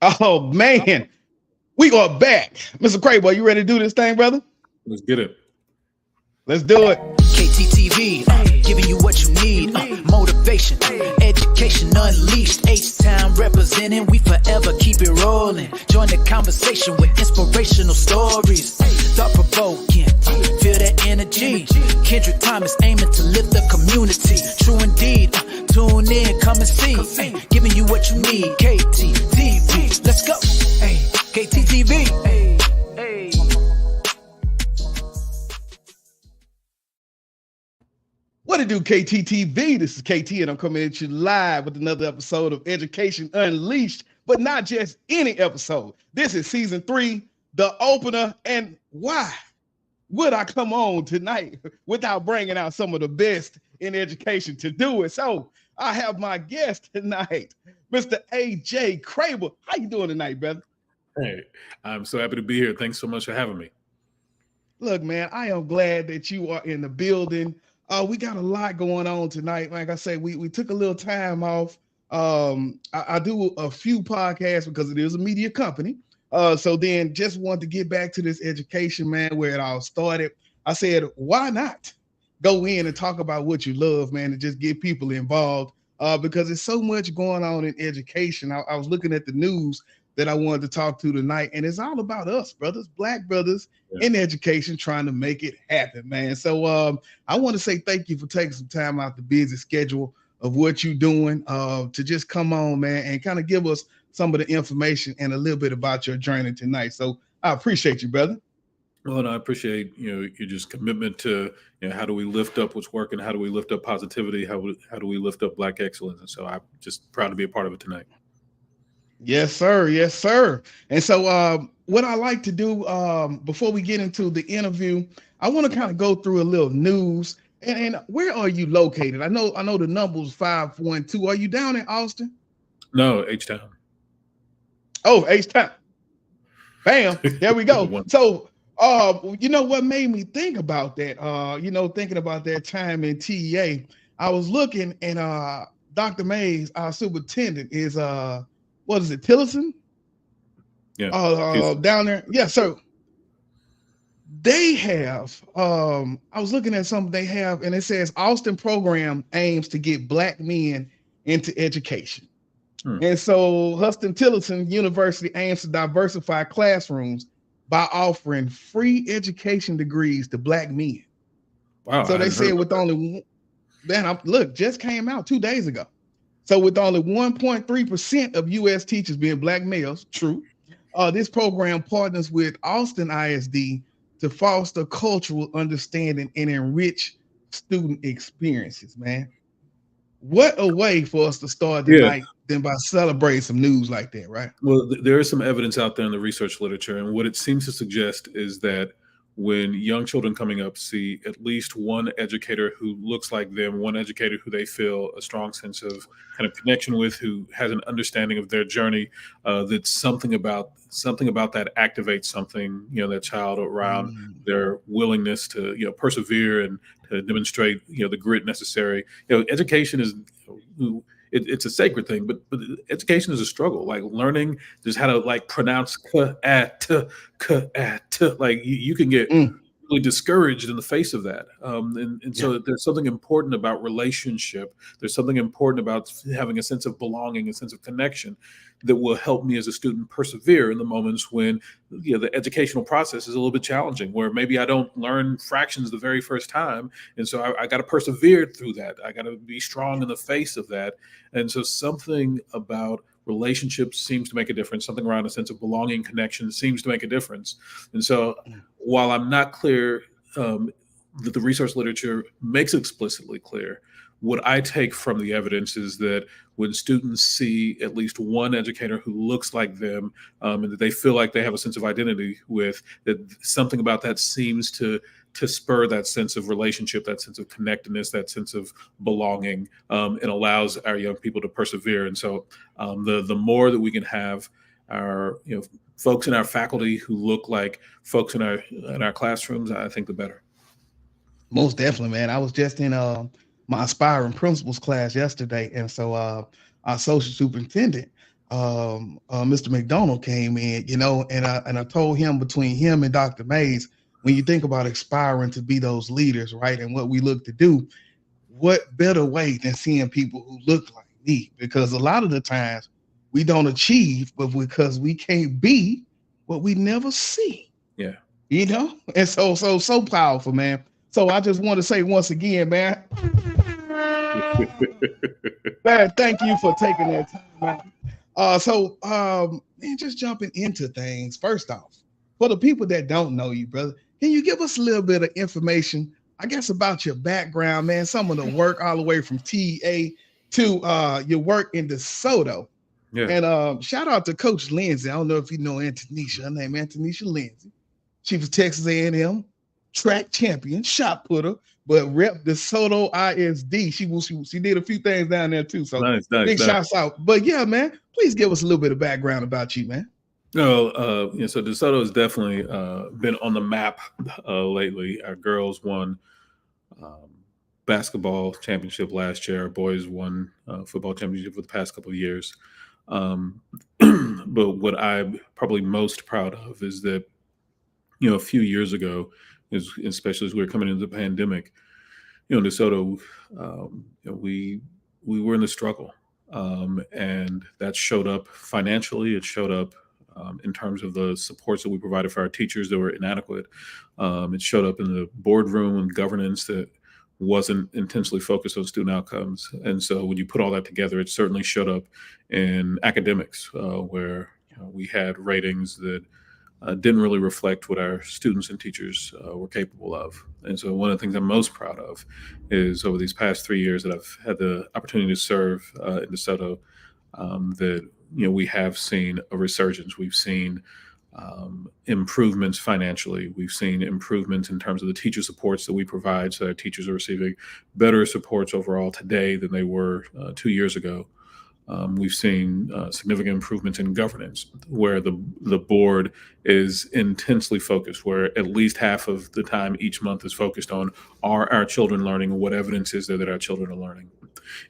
Oh man, we are back. Mr. Crabill, you ready to do this thing, brother? Let's get it. Let's do it. KTTV, giving you what you need. Motivation, education unleashed. H-Town representing, we forever keep it rolling. Join the conversation with inspirational stories. Thought-provoking, feel that energy. Kendrick Thomas aiming to lift the community. True indeed, tune in, come and see. Giving you what you need. KTTV, let's go. KTTV. What it do, KTTV? This is KT, and I'm coming at you live with another episode of Education Unleashed, but not just any episode. This is season 3, the opener, and why would I come on tonight without bringing out some of the best in education to do it? So I have my guest tonight, Mr. AJ Crabill. How you doing tonight, brother? Hey, I'm so happy to be here. Thanks so much for having me. Look, man, I am glad that you are in the building. We got a lot going on tonight. Like I said, we took a little time off. I do a few podcasts because it is a media company. So then just wanted to get back to this education, man, where it all started. I said, why not go in and talk about what you love, man, and just get people involved because there's so much going on in education. I was looking at the news that I wanted to talk to tonight, and it's all about us, brothers, Black brothers in education trying to make it happen, man. So I want to say thank you for taking some time out the busy schedule of what you're doing to just come on, man, and kind of give us some of the information and a little bit about your journey tonight. So I appreciate you, brother. Well, and I appreciate your just commitment to how do we lift up what's working, how do we lift up positivity, how do we lift up Black excellence, and so I'm just proud to be a part of it tonight. Yes, sir. Yes, sir. And so what I like to do before we get into the interview, I want to kind of go through a little news. And where are you located? I know the number's 512. Are you down in Austin? No, H-Town. Oh, H-Town. Bam. There we go. So you know what made me think about that? Thinking about that time in TEA, I was looking and Dr. Mays, our superintendent, is what is it, Tillerson? Yeah. Down there. Yeah, so they have, I was looking at something they have, and it says Austin program aims to get Black men into education. And so Huston Tillerson University aims to diversify classrooms by offering free education degrees to Black men. Wow. So they said with only, look, just came out 2 days ago. So with only 1.3% of U.S. teachers being Black males, true, this program partners with Austin ISD to foster cultural understanding and enrich student experiences, man. What a way for us to start tonight than by celebrating some news like that, right? Well, there is some evidence out there in the research literature, and what it seems to suggest is that when young children coming up see at least one educator who looks like them, one educator who they feel a strong sense of kind of connection with, who has an understanding of their journey, that something about that activates something, that child around their willingness to, persevere and to demonstrate, the grit necessary. Education is, it's a sacred thing, but education is a struggle. Like learning just how to pronounce like you can get really discouraged in the face of that. So there's something important about relationship. There's something important about having a sense of belonging, a sense of connection that will help me as a student persevere in the moments when the educational process is a little bit challenging, where maybe I don't learn fractions the very first time. And so I got to persevere through that. I got to be strong in the face of that. And so something about relationships seems to make a difference. Something around a sense of belonging, connection seems to make a difference. And so while I'm not clear that the research literature makes explicitly clear, what I take from the evidence is that when students see at least one educator who looks like them, and that they feel like they have a sense of identity with, that something about that seems to spur that sense of relationship, that sense of connectedness, that sense of belonging, and allows our young people to persevere. And so the more that we can have our folks in our faculty who look like folks in our classrooms, I think the better. Most definitely, man. I was just in my aspiring principals class yesterday, and so our social superintendent Mr. McDonald came in, and I told him, between him and Dr. Mays, when you think about aspiring to be those leaders, right, and what we look to do, what better way than seeing people who look like me? Because a lot of the times we don't achieve, but because we can't be what we never see. Yeah. And so powerful, man. So I just want to say once again, man, man, thank you for taking that time out. Man, just jumping into things. First off, for the people that don't know you, brother, can you give us a little bit of information, I guess, about your background, man? Some of the work all the way from TA to your work in DeSoto. Yeah. And shout out to Coach Lindsay. I don't know if you know Antonisha. Her name Antonisha Lindsay. She was Texas A&M track champion, shot putter, but rep DeSoto ISD. She did a few things down there too. So big shouts out. But yeah, man, please give us a little bit of background about you, man. No, so DeSoto has definitely been on the map lately. Our girls won basketball championship last year. Our boys won football championship for the past couple of years. But what I'm probably most proud of is that, a few years ago, especially as we were coming into the pandemic, DeSoto, we were in the struggle, and that showed up financially. It showed up in terms of the supports that we provided for our teachers that were inadequate. It showed up in the boardroom and governance that wasn't intentionally focused on student outcomes. And so when you put all that together, it certainly showed up in academics, where we had ratings that didn't really reflect what our students and teachers were capable of. And so one of the things I'm most proud of is, over these past 3 years that I've had the opportunity to serve in DeSoto, that we have seen a resurgence. We've seen improvements financially. We've seen improvements in terms of the teacher supports that we provide, so our teachers are receiving better supports overall today than they were 2 years ago. We've seen significant improvements in governance, where the board is intensely focused, where at least half of the time each month is focused on, are our children learning, and what evidence is there that our children are learning?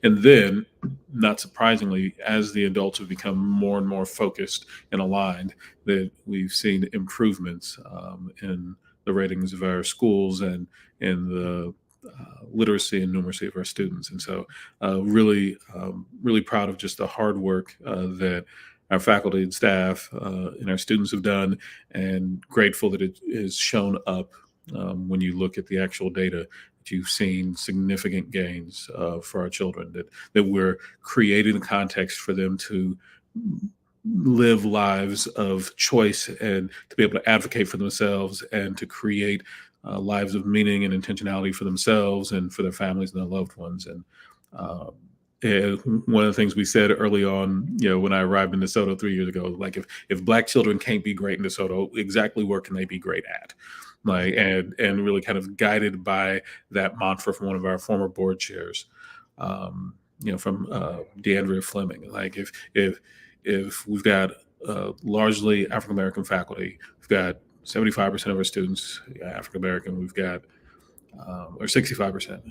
And then, not surprisingly, as the adults have become more and more focused and aligned, that we've seen improvements in the ratings of our schools and in the literacy and numeracy of our students. And so really proud of just the hard work that our faculty and staff and our students have done, and grateful that it is shown up when you look at the actual data, that you've seen significant gains for our children, that we're creating the context for them to live lives of choice and to be able to advocate for themselves and to create lives of meaning and intentionality for themselves and for their families and their loved ones. And one of the things we said early on, when I arrived in DeSoto 3 years ago, like, if Black children can't be great in DeSoto, exactly where can they be great at? Like, and really kind of guided by that mantra from one of our former board chairs, from DeAndrea Fleming. Like, if we've got largely African American faculty, we've got 75% of our students African American, we've got or 65%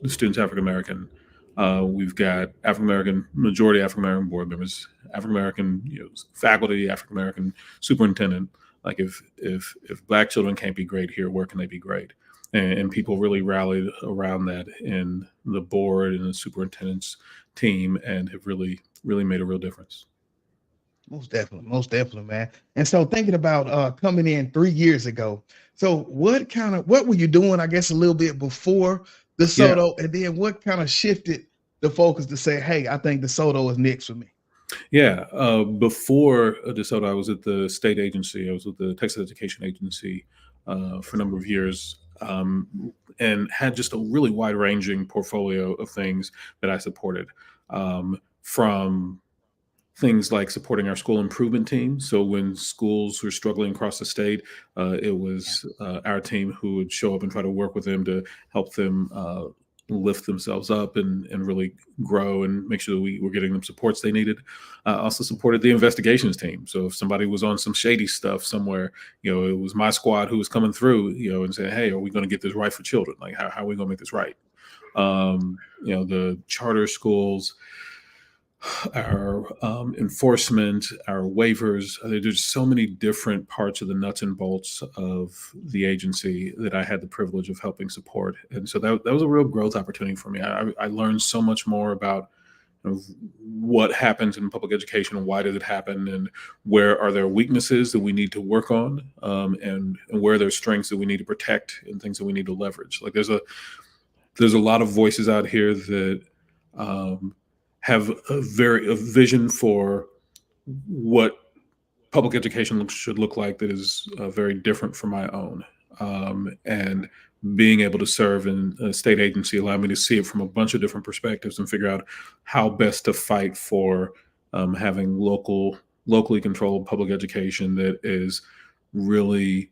students African American. We've got African American, majority African American board members, African American faculty, African American superintendent. Like, if Black children can't be great here, where can they be great? And people really rallied around that in the board and the superintendent's team, and have really made a real difference. Most definitely, man. And so, thinking about coming in 3 years ago, so what were you doing, I guess, a little bit before DeSoto, and then what kind of shifted the focus to say, hey, I think DeSoto is next for me? Yeah. Before DeSoto, I was at the state agency. I was with the Texas Education Agency for a number of years, and had just a really wide-ranging portfolio of things that I supported, from things like supporting our school improvement team. So when schools were struggling across the state, it was our team who would show up and try to work with them to help them lift themselves up and really grow and make sure that we were getting them supports they needed. Also supported the investigations team. So if somebody was on some shady stuff somewhere, it was my squad who was coming through, and saying, hey, are we going to get this right for children? Like, how are we going to make this right? The charter schools, our enforcement, our waivers. There's so many different parts of the nuts and bolts of the agency that I had the privilege of helping support. And so that was a real growth opportunity for me. I learned so much more about what happens in public education and why does it happen, and where are there weaknesses that we need to work on, and where there's strengths that we need to protect and things that we need to leverage. Like there's a lot of voices out here that have a vision for what public education should look like that is very different from my own. And being able to serve in a state agency allowed me to see it from a bunch of different perspectives and figure out how best to fight for having locally controlled public education that is really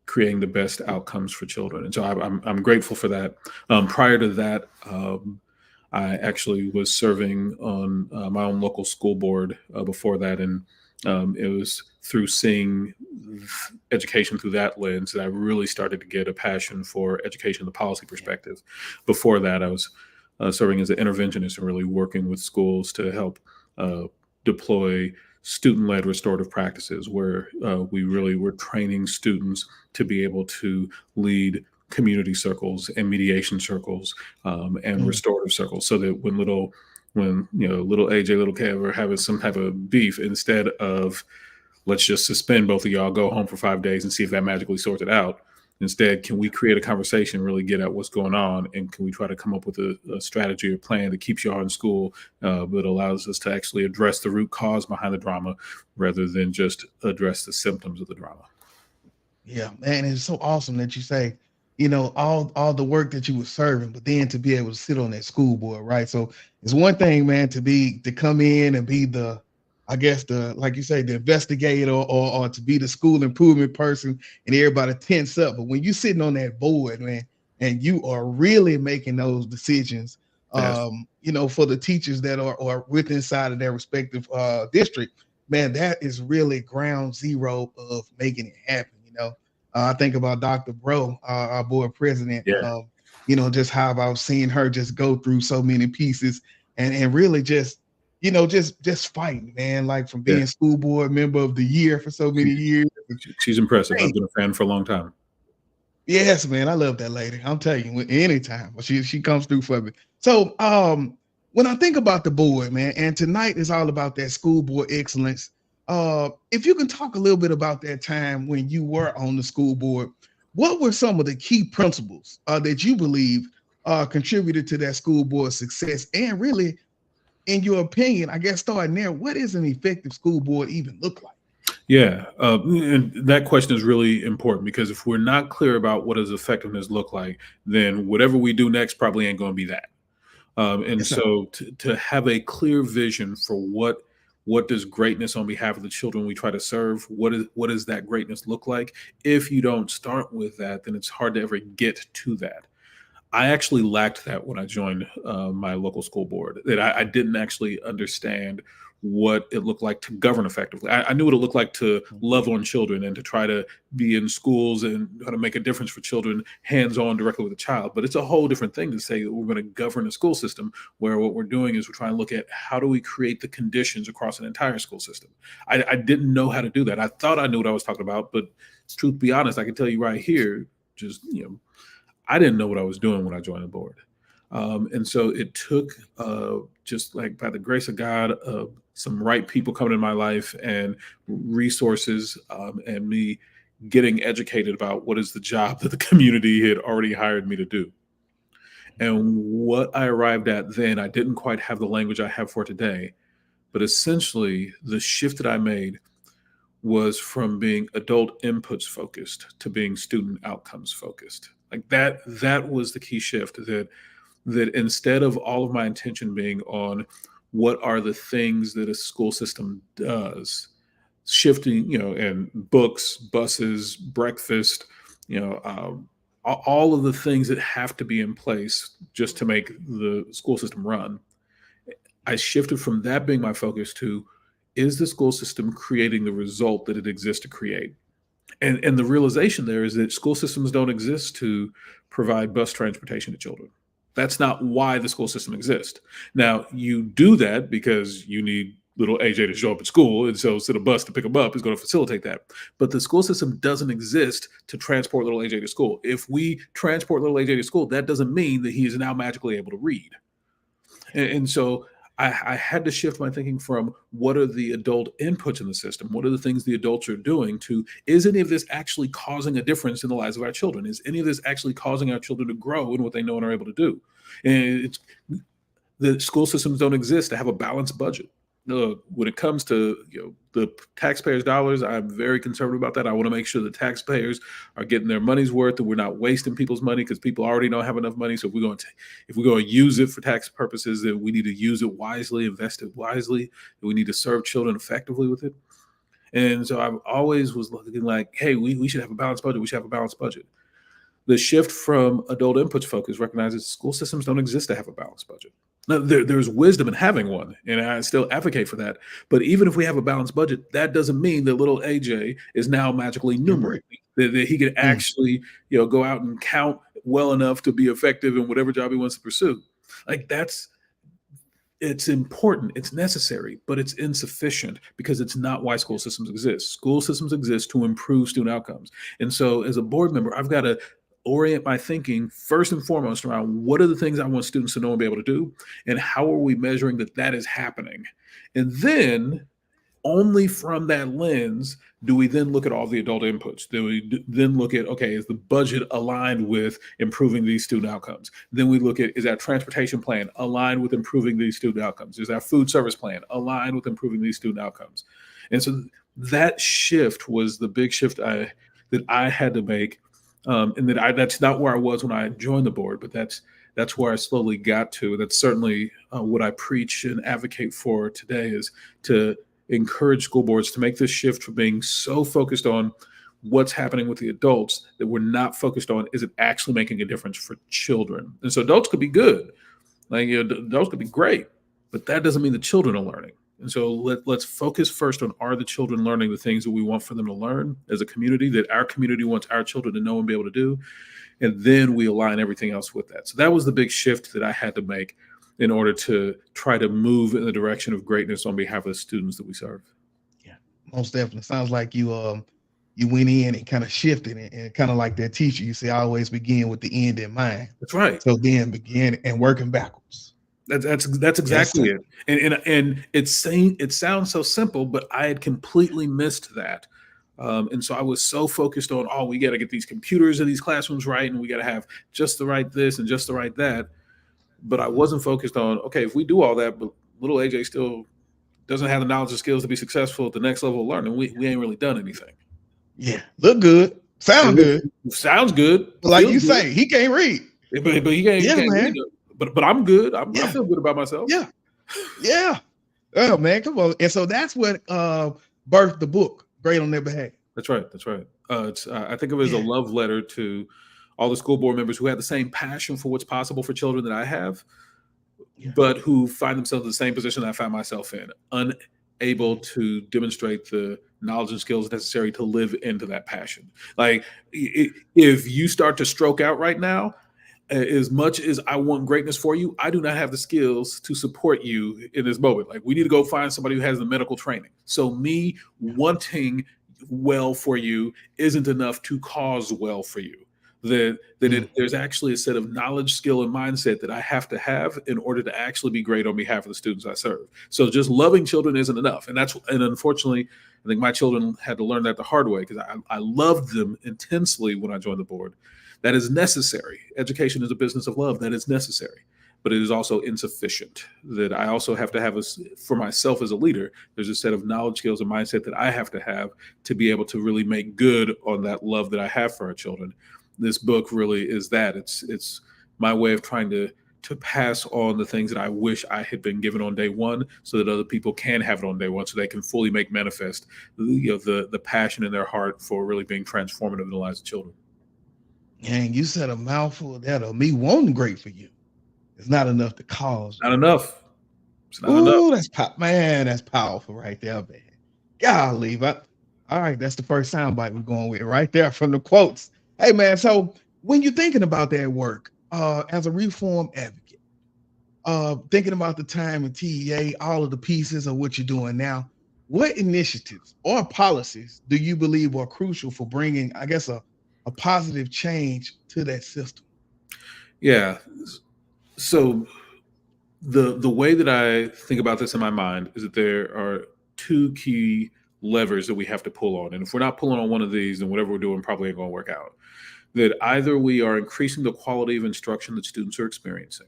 creating the best outcomes for children. And so I'm grateful for that. Prior to that, I actually was serving on my own local school board before that, and it was through seeing education through that lens that I really started to get a passion for education, the policy perspective. Before that, I was serving as an interventionist and really working with schools to help deploy student-led restorative practices, where we really were training students to be able to lead community circles and mediation circles and restorative circles, so that when little AJ, little Kev are having some type of beef, instead of let's just suspend both of y'all, go home for 5 days and see if that magically sorts it out. Instead, can we create a conversation, really get at what's going on, and can we try to come up with a strategy or plan that keeps y'all in school, but allows us to actually address the root cause behind the drama rather than just address the symptoms of the drama. Yeah, man, it's so awesome that you say, all the work that you were serving, but then to be able to sit on that school board, right? So it's one thing, man, to come in and be the, I guess like you say, the investigator or to be the school improvement person and everybody tense up. But when you're sitting on that board, man, and you are really making those decisions, Yes. For the teachers that are with inside of their respective district, man, that is really ground zero of making it happen. I think about Dr. Bro, our board president, Yeah. Just how I've seen her just go through so many pieces and really just fighting, man, like from being school board member of the year for so many years. She's impressive. I've been a fan for a long time. Yes, man. I love that lady. I'm telling you, anytime she comes through for me. So when I think about the board, man, and tonight is all about that school board excellence. If you can talk a little bit about that time when you were on the school board, what were some of the key principles that you believe contributed to that school board success? And really, in your opinion, I guess starting there, what does an effective school board even look like? Yeah, and that question is really important, because if we're not clear about what does effectiveness look like, then whatever we do next probably ain't going to be that. And Yes, so to have a clear vision for what does greatness on behalf of the children we try to serve, what does that greatness look like? If you don't start with that, then it's hard to ever get to that. I actually lacked that when I joined my local school board, that I didn't actually understand what it looked like to govern effectively. I knew what it looked like to love on children and to try to be in schools and how to make a difference for children hands-on directly with a child. But it's a whole different thing to say that we're going to govern a school system where what we're doing is we're trying to look at how do we create the conditions across an entire school system. I didn't know how to do that. I thought I knew what I was talking about, but truth be honest, I can tell you right here, just, I didn't know what I was doing when I joined the board. And so it took just like by the grace of God, some right people coming in my life and resources, and me getting educated about what is the job that the community had already hired me to do. And what I arrived at then, I didn't quite have the language I have for today, but essentially the shift that I made was from being adult inputs focused to being student outcomes focused. Like that was the key shift, that instead of all of my attention being on what are the things that a school system does, shifting, and books, buses, breakfast, all of the things that have to be in place just to make the school system run. I shifted from that being my focus to, is the school system creating the result that it exists to create? And the realization there is that school systems don't exist to provide bus transportation to children. That's not why the school system exists. Now, you do that because you need little AJ to show up at school, and so the bus to pick him up is going to facilitate that. But the school system doesn't exist to transport little AJ to school. If we transport little AJ to school, that doesn't mean that he is now magically able to read. And so I had to shift my thinking from what are the adult inputs in the system? What are the things the adults are doing to, is any of this actually causing a difference in the lives of our children? Is any of this actually causing our children to grow in what they know and are able to do? And the school systems don't exist to have a balanced budget. When it comes to the taxpayers' dollars, I'm very conservative about that. I want to make sure the taxpayers are getting their money's worth, and we're not wasting people's money, because people already don't have enough money. So if we're going to use it for tax purposes, then we need to use it wisely, invest it wisely. We need to serve children effectively with it. And so I always was looking like, hey, we should have a balanced budget. We should have a balanced budget. The shift from adult inputs focus recognizes school systems don't exist to have a balanced budget. Now, there's wisdom in having one, and I still advocate for that. But even if we have a balanced budget, that doesn't mean that little AJ is now magically numerating, that he can actually go out and count well enough to be effective in whatever job he wants to pursue. Like it's important, it's necessary, but it's insufficient, because it's not why school systems exist. School systems exist to improve student outcomes. And so as a board member, I've got to orient my thinking first and foremost around what are the things I want students to know and be able to do, and how are we measuring that is happening. And then only from that lens do we then look at all the adult inputs. Do we then look at, okay, is the budget aligned with improving these student outcomes? Then we look at, is that transportation plan aligned with improving these student outcomes? Is that food service plan aligned with improving these student outcomes? And so that shift was the big shift that I had to make. And that's not where I was when I joined the board, but that's where I slowly got to. That's certainly what I preach and advocate for today, is to encourage school boards to make this shift from being so focused on what's happening with the adults that we're not focused on, is it actually making a difference for children? And so adults could be good, adults could be great, but that doesn't mean the children are learning. And so let's focus first on, are the children learning the things that we want for them to learn as a community, that our community wants our children to know and be able to do? And then we align everything else with that. So that was the big shift that I had to make in order to try to move in the direction of greatness on behalf of the students that we serve. Yeah, most definitely. Sounds like you went in and kind of shifted it, and kind of like that teacher, you say, always begin with the end in mind. That's right. So then begin and working backwards. That's exactly it. And it sounds so simple, but I had completely missed that. And so I was so focused on, we got to get these computers in these classrooms right, and we got to have just the right this and just the right that. But I wasn't focused on, okay, if we do all that, but little AJ still doesn't have the knowledge and skills to be successful at the next level of learning, we ain't really done anything. Yeah, look good, sound good, sounds good. But like you say, he can't read. But he can't. Yeah, he can't man. read. But I'm good. I feel good about myself. Yeah. Oh man, come on. And so that's what birthed the book, Great on Their Behalf. That's right. I think of it as a love letter to all the school board members who have the same passion for what's possible for children that I have, but who find themselves in the same position that I found myself in, unable to demonstrate the knowledge and skills necessary to live into that passion. Like, if you start to stroke out right now, as much as I want greatness for you, I do not have the skills to support you in this moment. Like, we need to go find somebody who has the medical training. So me wanting well for you isn't enough to cause well for you. There's actually a set of knowledge, skill, and mindset that I have to have in order to actually be great on behalf of the students I serve. So just loving children isn't enough. And unfortunately, I think my children had to learn that the hard way, because I loved them intensely when I joined the board. That is necessary. Education is a business of love. That is necessary. But it is also insufficient. That I also have to have, for myself as a leader, there's a set of knowledge, skills, and mindset that I have to have to be able to really make good on that love that I have for our children. This book really is that. It's my way of trying to pass on the things that I wish I had been given on day one, so that other people can have it on day one, so they can fully make manifest the passion in their heart for really being transformative in the lives of children. And you said a mouthful of that, of me wanting great for you. It's not enough to cause. Not enough. It's not enough. That's powerful right there, man. Golly, but all right, that's the first soundbite we're going with right there from the quotes. Hey man, so when you're thinking about that work, as a reform advocate, thinking about the time in TEA, all of the pieces of what you're doing now, what initiatives or policies do you believe are crucial for bringing, I guess, a positive change to that system? Yeah. So the way that I think about this in my mind is that there are two key levers that we have to pull on. And if we're not pulling on one of these, then whatever we're doing probably ain't going to work out. That either we are increasing the quality of instruction that students are experiencing.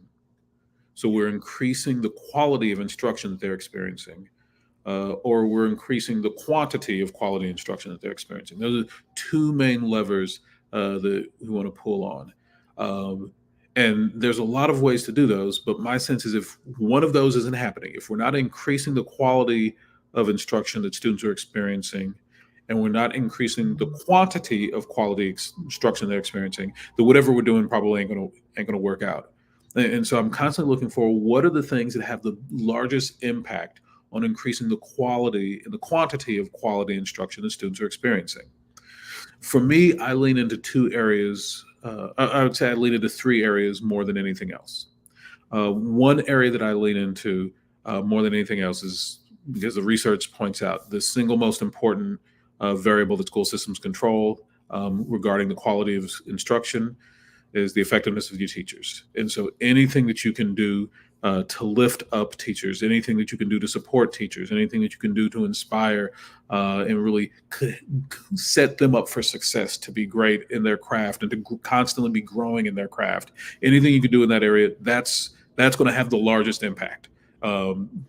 So we're increasing the quality of instruction that they're experiencing, or we're increasing the quantity of quality instruction that they're experiencing. Those are two main levers that we want to pull on. And there's a lot of ways to do those, but my sense is if one of those isn't happening, if we're not increasing the quality of instruction that students are experiencing, and we're not increasing the quantity of quality instruction they're experiencing, then whatever we're doing probably ain't gonna work out. And so I'm constantly looking for what are the things that have the largest impact on increasing the quality and the quantity of quality instruction that students are experiencing. For me, I lean into two areas. I would say I lean into three areas more than anything else. One area that I lean into more than anything else is because the research points out the single most important variable that school systems control regarding the quality of instruction is the effectiveness of your teachers. And so anything that you can do to lift up teachers, anything that you can do to support teachers, anything that you can do to inspire and really set them up for success to be great in their craft and to constantly be growing in their craft. Anything you can do in that area, that's going to have the largest impact,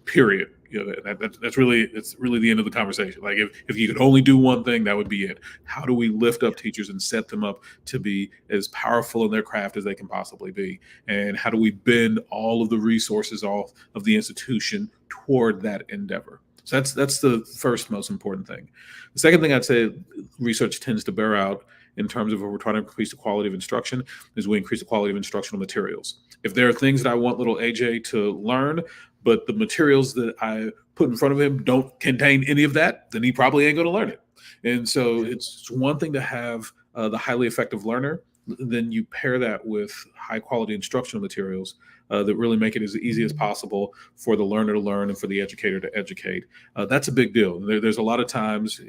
period. You know, it's really the end of the conversation. Like if you could only do one thing, that would be it. How do we lift up teachers and set them up to be as powerful in their craft as they can possibly be? And how do we bend all of the resources off of the institution toward that endeavor? So that's the first most important thing. The second thing I'd say research tends to bear out in terms of if we're trying to increase the quality of instruction is we increase the quality of instructional materials. If there are things that I want little AJ to learn, but the materials that I put in front of him don't contain any of that, then he probably ain't going to learn it. And so it's one thing to have the highly effective learner. Then you pair that with high quality instructional materials that really make it as easy as possible for the learner to learn and for the educator to educate. That's a big deal. There's a lot of times,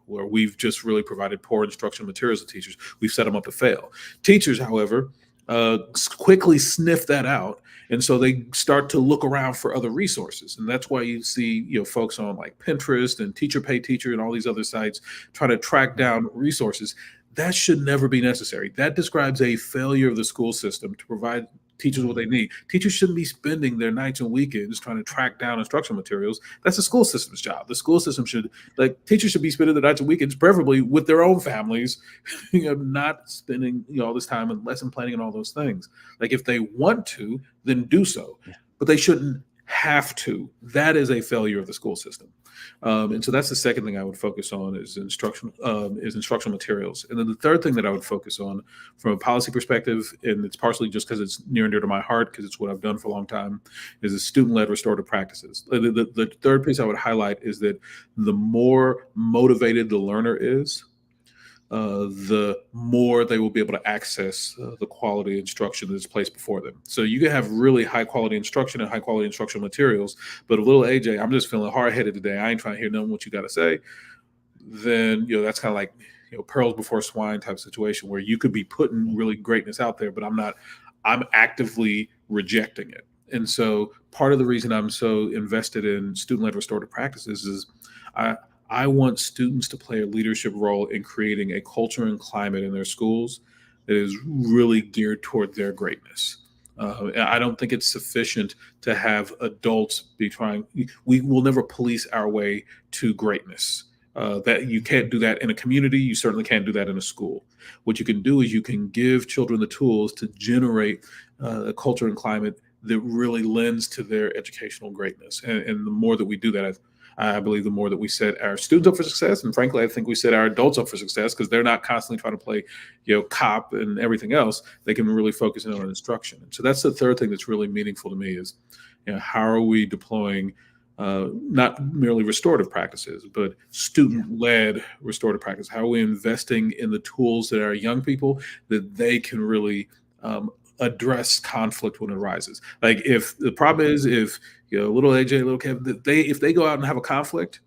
where we've just really provided poor instructional materials to teachers. We've set them up to fail. Teachers, however, quickly sniff that out. And so they start to look around for other resources. And that's why you see, folks on like Pinterest and Teacher Pay Teacher and all these other sites try to track down resources. That should never be necessary. That describes a failure of the school system to provide teachers what they need. Teachers shouldn't be spending their nights and weekends trying to track down instructional materials. That's the school system's job. The school system teachers should be spending their nights and weekends, preferably with their own families, not spending all this time in lesson planning and all those things. Like if they want to, then do so, but they shouldn't have to. That is a failure of the school system. And so that's the second thing I would focus on is instructional materials. And then the third thing that I would focus on from a policy perspective, and it's partially just because it's near and dear to my heart, because it's what I've done for a long time, is the student-led restorative practices. The third piece I would highlight is that the more motivated the learner is, the more they will be able to access the quality instruction that's placed before them. So you can have really high quality instruction and high quality instructional materials, but a little AJ, I'm just feeling hard headed today. I ain't trying to hear nothing what you got to say. Then, that's kind of like, pearls before swine type situation where you could be putting really greatness out there, but I'm actively rejecting it. And so part of the reason I'm so invested in student-led restorative practices is I want students to play a leadership role in creating a culture and climate in their schools that is really geared toward their greatness. I don't think it's sufficient to have adults be trying. We will never police our way to greatness. That you can't do that in a community. You certainly can't do that in a school. What you can do is you can give children the tools to generate a culture and climate that really lends to their educational greatness. And the more that we do that, I believe the more that we set our students up for success, and frankly, I think we set our adults up for success because they're not constantly trying to play, cop and everything else. They can really focus in on instruction. And so that's the third thing that's really meaningful to me is, how are we deploying not merely restorative practices, but student-led restorative practice. How are we investing in the tools that our young people that they can really address conflict when it arises? Like if the problem is if little AJ, little Kev, if they go out and have a conflict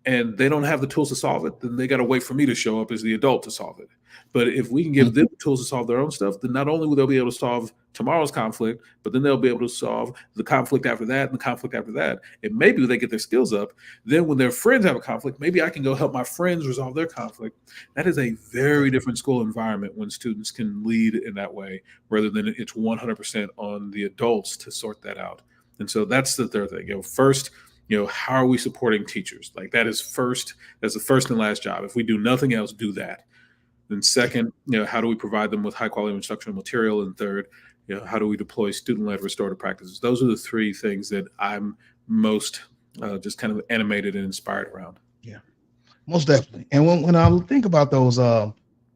and they don't have the tools to solve it, then they got to wait for me to show up as the adult to solve it. But if we can give them the tools to solve their own stuff, then not only will they be able to solve tomorrow's conflict, but then they'll be able to solve the conflict after that and the conflict after that. And maybe when they get their skills up, then when their friends have a conflict, maybe I can go help my friends resolve their conflict. That is a very different school environment when students can lead in that way, rather than it's 100% on the adults to sort that out. And so that's the third thing. First, how are we supporting teachers? Like that's the first and last job. If we do nothing else, do that. Then second, how do we provide them with high quality instructional material? And third, how do we deploy student-led restorative practices? Those are the three things that I'm most just kind of animated and inspired around. Yeah, most definitely. And when I think about those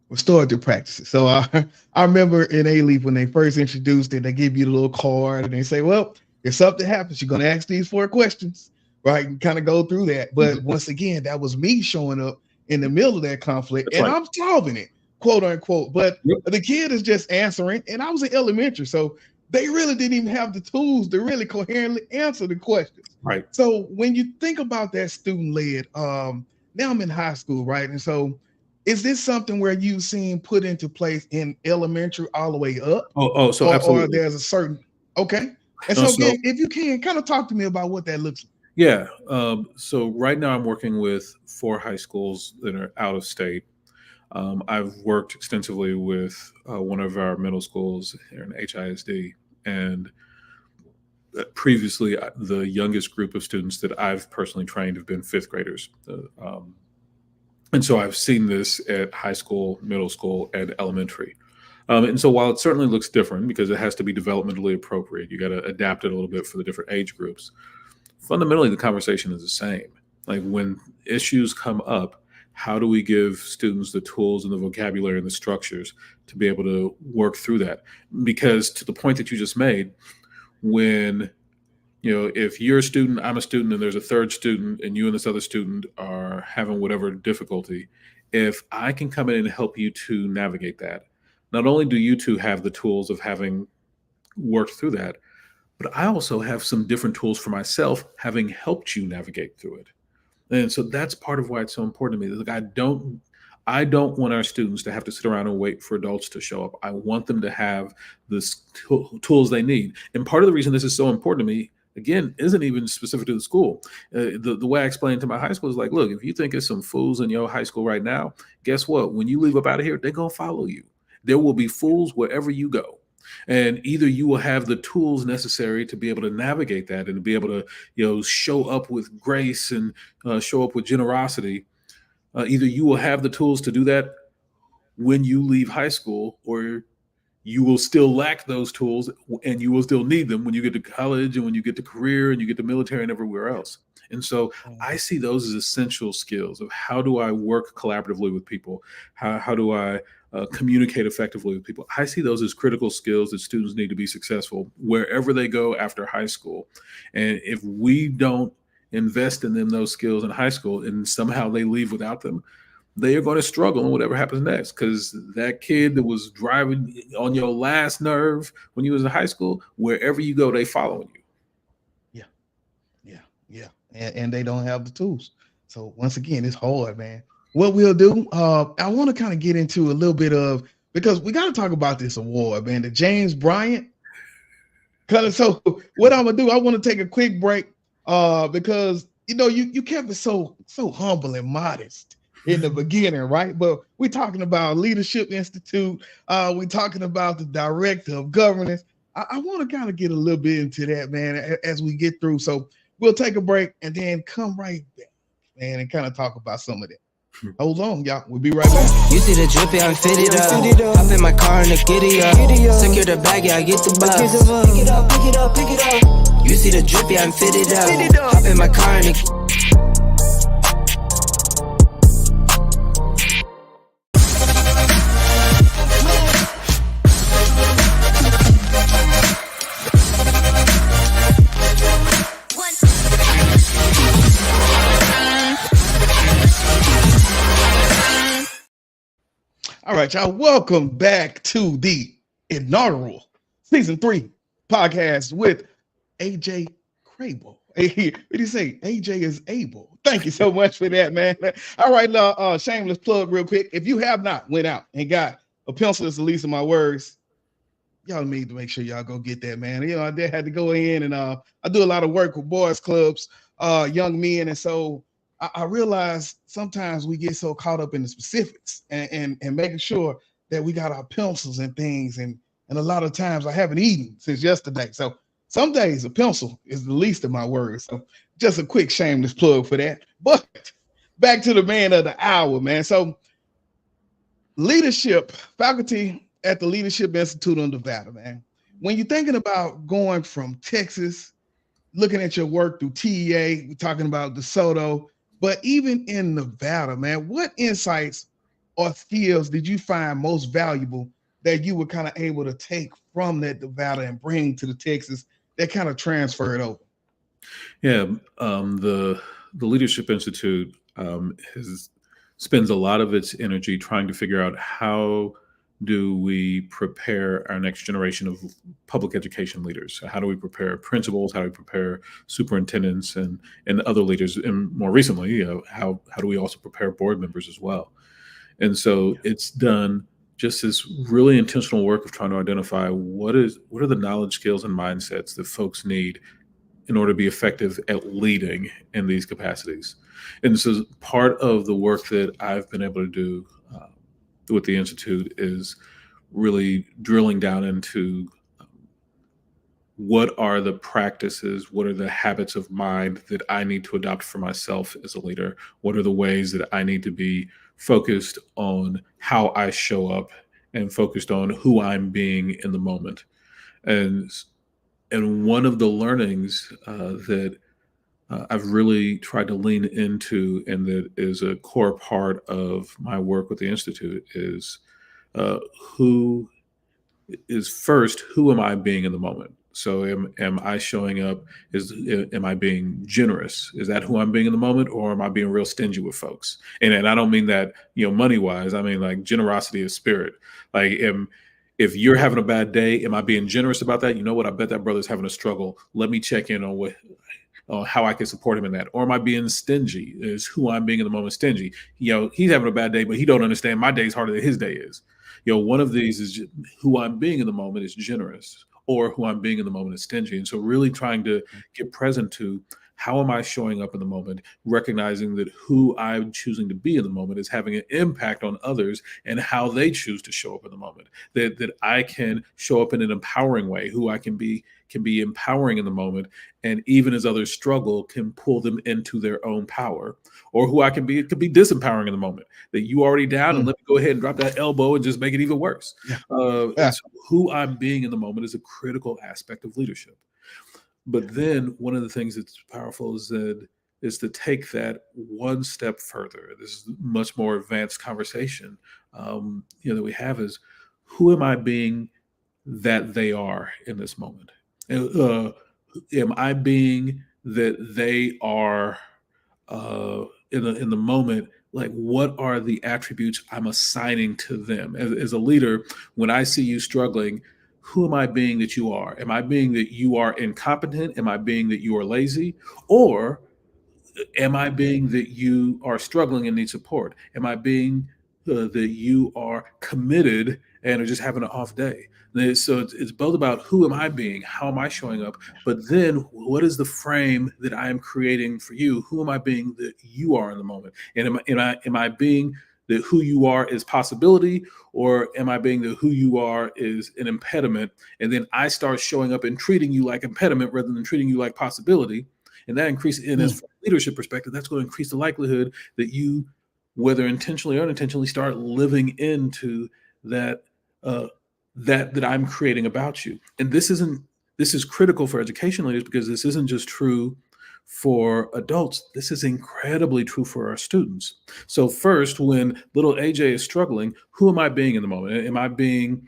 restorative practices, so I remember in A-Leaf when they first introduced it, they give you the little card and they say, well, if something happens, you're going to ask these 4 questions, right? And kind of go through that. But once again, that was me showing up in the middle of that conflict. That's and right. I'm solving it, quote unquote. But the kid is just answering. And I was in elementary, so they really didn't even have the tools to really coherently answer the questions. Right. So when you think about that student-led, now I'm in high school, right? And so is this something where you've seen put into place in elementary all the way up? So absolutely. Or there's a certain, okay. And so if you can kind of talk to me about what that looks like. Yeah. So right now I'm working with 4 high schools that are out of state. I've worked extensively with one of our middle schools here in HISD. And previously, the youngest group of students that I've personally trained have been 5th graders. And so I've seen this at high school, middle school, and elementary. And so while it certainly looks different because it has to be developmentally appropriate, you got to adapt it a little bit for the different age groups. Fundamentally, the conversation is the same. Like when issues come up, how do we give students the tools and the vocabulary and the structures to be able to work through that? Because to the point that you just made, when, if you're a student, I'm a student, and there's a third student, and you and this other student are having whatever difficulty, if I can come in and help you to navigate that, not only do you two have the tools of having worked through that, but I also have some different tools for myself, having helped you navigate through it. And so that's part of why it's so important to me. Like I don't want our students to have to sit around and wait for adults to show up. I want them to have the tools they need. And part of the reason this is so important to me, again, isn't even specific to the school. The way I explain to my high school is like, look, if you think it's some fools in your high school right now, guess what? When you leave up out of here, they're going to follow you. There will be fools wherever you go. And either you will have the tools necessary to be able to navigate that and to be able to, show up with grace and show up with generosity. Either you will have the tools to do that when you leave high school, or you will still lack those tools and you will still need them when you get to college and when you get to career and you get to military and everywhere else. And so I see those as essential skills of how do I work collaboratively with people? How do I communicate effectively with people? I see those as critical skills that students need to be successful wherever they go after high school. And if we don't invest in them those skills in high school and somehow they leave without them, they are going to struggle in whatever happens next, because that kid that was driving on your last nerve when you was in high school, wherever you go, they following you. Yeah. And they don't have the tools. So once again, it's hard, man. What we'll do, I want to kind of get into a little bit of, because we got to talk about this award, man, the James Bryant. So what I'm going to do, I want to take a quick break because, you kept it so humble and modest in the beginning, right? But we're talking about Leadership Institute. We're talking about the Director of Governance. I want to kind of get a little bit into that, man, as we get through. So we'll take a break and then come right back, man, and kind of talk about some of that. Hold on, y'all. We'll be right back. You see the drippy, I'm fitted up. Hop in my car and the giddy up. Secure the bag, yeah, I get the bus. Pick it up, pick it up, pick it up. You see the drippy, I'm fitted up. Hop in my car and the right, y'all. Welcome back to the inaugural season 3 podcast with AJ Crabill. What do you say? AJ is able. Thank you so much for that, man. All right, shameless plug real quick. If you have not went out and got a pencil that's the least of my words, y'all need to make sure y'all go get that, man. I did had to go in and I do a lot of work with boys clubs, young men, and so I realize sometimes we get so caught up in the specifics and making sure that we got our pencils and things, and a lot of times I haven't eaten since yesterday. So some days a pencil is the least of my words. So just a quick shameless plug for that. But back to the man of the hour, man. So leadership, faculty at the Leadership Institute of Nevada, man. When you're thinking about going from Texas, looking at your work through TEA, we're talking about DeSoto, but even in Nevada, man, what insights or skills did you find most valuable that you were kind of able to take from that Nevada and bring to the Texas that kind of transferred over? Yeah, the Leadership Institute spends a lot of its energy trying to figure out how do we prepare our next generation of public education leaders? How do we prepare principals? How do we prepare superintendents and other leaders? And more recently, how do we also prepare board members as well? And so it's done just this really intentional work of trying to identify what are the knowledge, skills, and mindsets that folks need in order to be effective at leading in these capacities. And so part of the work that I've been able to do with the Institute is really drilling down into what are the practices, what are the habits of mind that I need to adopt for myself as a leader? What are the ways that I need to be focused on how I show up and focused on who I'm being in the moment? And one of the learnings that I've really tried to lean into, and that is a core part of my work with the Institute, is who am I being in the moment? So am I showing up? Am I being generous? Is that who I'm being in the moment, or am I being real stingy with folks? And I don't mean that money wise. I mean like generosity of spirit. Like if you're having a bad day, am I being generous about that? You know what? I bet that brother's having a struggle. Let me check in on how I can support him in that. Or am I being stingy? Is who I'm being in the moment stingy? He's having a bad day, but he don't understand my day's harder than his day is. One of these is who I'm being in the moment is generous, or who I'm being in the moment is stingy. And so really trying to get present to how am I showing up in the moment, recognizing that who I'm choosing to be in the moment is having an impact on others and how they choose to show up in the moment, that I can show up in an empowering way, who I can be empowering in the moment, and even as others struggle, can pull them into their own power. Or who I can be, it could be disempowering in the moment, that you already down and let me go ahead and drop that elbow and just make it even worse. So who I'm being in the moment is a critical aspect of leadership. But then one of the things that's powerful is to take that one step further. This is much more advanced conversation that we have, is who am I being that they are in this moment? Am I being that they are in the moment? Like, what are the attributes I'm assigning to them as a leader? When I see you struggling, who am I being that you are? Am I being that you are incompetent? Am I being that you are lazy? Or am I being that you are struggling and need support? Am I being that you are committed and are just having an off day? So it's both about who am I being, how am I showing up, but then what is the frame that I am creating for you? Who am I being that you are in the moment? And am I being that who you are is possibility, or am I being that who you are is an impediment? And then I start showing up and treating you like impediment rather than treating you like possibility. And that increases, as from a leadership perspective, that's going to increase the likelihood that you, whether intentionally or unintentionally, start living into that that I'm creating about you. And this is critical for education leaders, because this isn't just true for adults. This is incredibly true for our students. So first, when little AJ is struggling, who am I being in the moment? Am I being,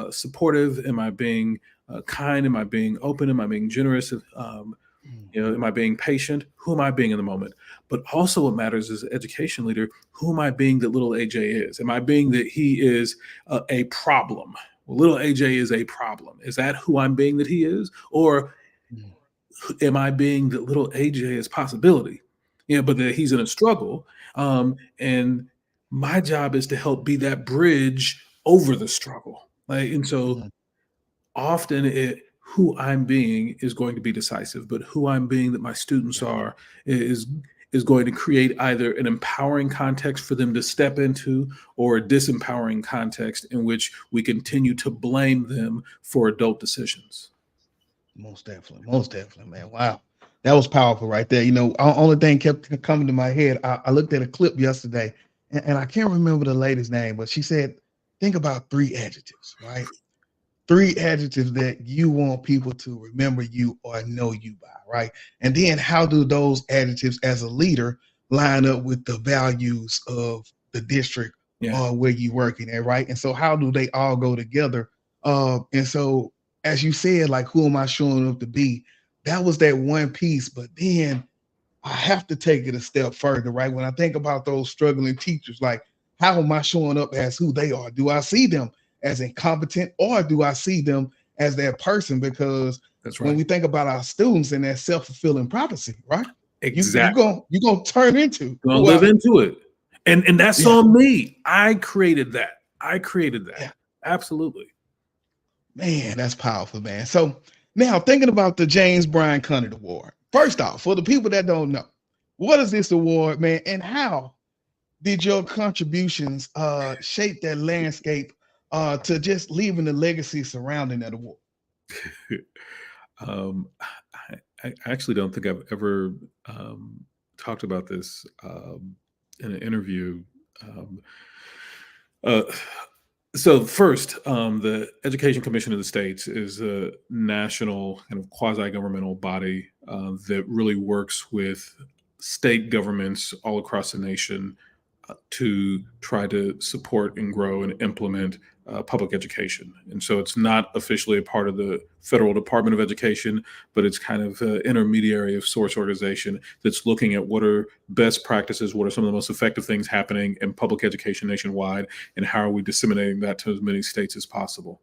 supportive? Am I being kind? Am I being open? Am I being generous? Am I being patient? Who am I being in the moment? But also what matters as an education leader, who am I being that little AJ is? Am I being that he is a problem? Well, little AJ is a problem. Is that who I'm being that he is? Or am I being that little AJ is possibility? But that he's in a struggle. And my job is to help be that bridge over the struggle. And so often who I'm being is going to be decisive, but who I'm being that my students are is going to create either an empowering context for them to step into or a disempowering context in which we continue to blame them for adult decisions. Most definitely, man. Wow, that was powerful right there. Only thing kept coming to my head. I looked at a clip yesterday, and I can't remember the lady's name, but she said, "Think about 3 adjectives, right? 3 adjectives that you want people to remember you or know you by, right? And then how do those adjectives as a leader line up with the values of the district or where you're working at, right? And so how do they all go together? And so as you said, like, who am I showing up to be? That was that one piece, but then I have to take it a step further, right? When I think about those struggling teachers, like, how am I showing up as who they are? Do I see them as incompetent, or do I see them as that person? Because that's right. When we think about our students and that self-fulfilling prophecy, right? Exactly. You're gonna turn into live into it. And that's on me. I created that. Yeah. Absolutely. Man, that's powerful, man. So now thinking about the James Bryan Conant Award. First off, for the people that don't know, what is this award, man? And how did your contributions shape that landscape to just leaving a legacy surrounding that award? I actually don't think I've ever talked about this in an interview. So first, the Education Commission of the States is a national kind of quasi-governmental body that really works with state governments all across the nation to try to support and grow and implement public education. And so it's not officially a part of the Federal Department of Education, but it's kind of an intermediary of source organization that's looking at what are best practices, what are some of the most effective things happening in public education nationwide, and how are we disseminating that to as many states as possible.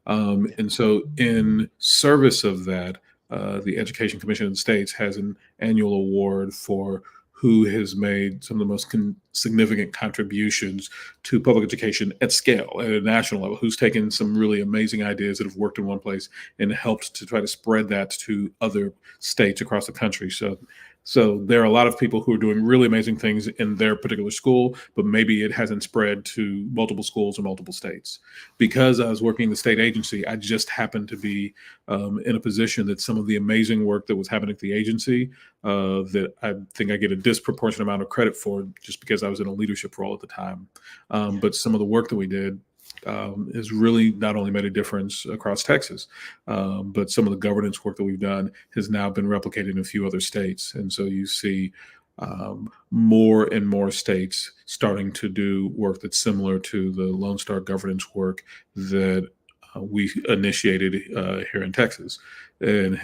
And so in service of that, the Education Commission of the States has an annual award for who has made some of the most significant contributions to public education at scale, at a national level, who's taken some really amazing ideas that have worked in one place and helped to try to spread that to other states across the country. So there are a lot of people who are doing really amazing things in their particular school, but maybe it hasn't spread to multiple schools or multiple states. Because I was working in the state agency, I just happened to be in a position that some of the amazing work that was happening at the agency that I think I get a disproportionate amount of credit for just because I was in a leadership role at the time. But some of the work that we did has really not only made a difference across Texas, but some of the governance work that we've done has now been replicated in a few other states. And so you see more and more states starting to do work that's similar to the Lone Star governance work that we initiated here in Texas, and